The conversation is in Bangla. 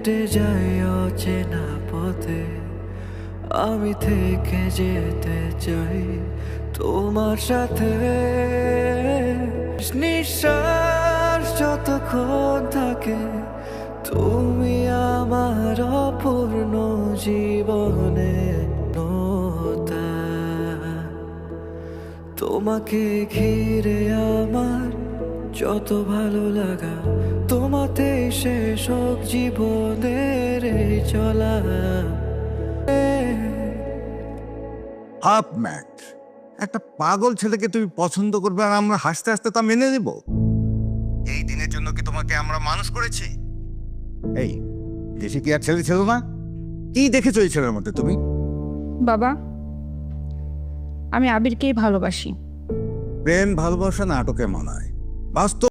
হেঁটে যাই অচেনা পথে, আমি থেকে যেতে চাই তোমার সাথে। নিঃশ্বাস যতক্ষণ থাকে, তুমি আমার অপূর্ণ জীবনে নতা। তোমাকে ঘিরে আমার যত ভালো লাগা, তোমাতেই শেষ হোক জীবনের এই চলা। Half match. একটা পাগল ছেলেকে তুমি পছন্দ করবে আর আমরা হাসতে হাসতে তা মেনে নেব? এই দিনের জন্য কি তোমাকে আমরা মানুষ করেছি? এই দেশে কি আর ছেলে ছিল না? কি দেখেছো এই ছেলের মধ্যে তুমি? বাবা, আমি আবিরকেই ভালোবাসি। প্রেম ভালোবাসা নাটকে মানায়, বাস্তব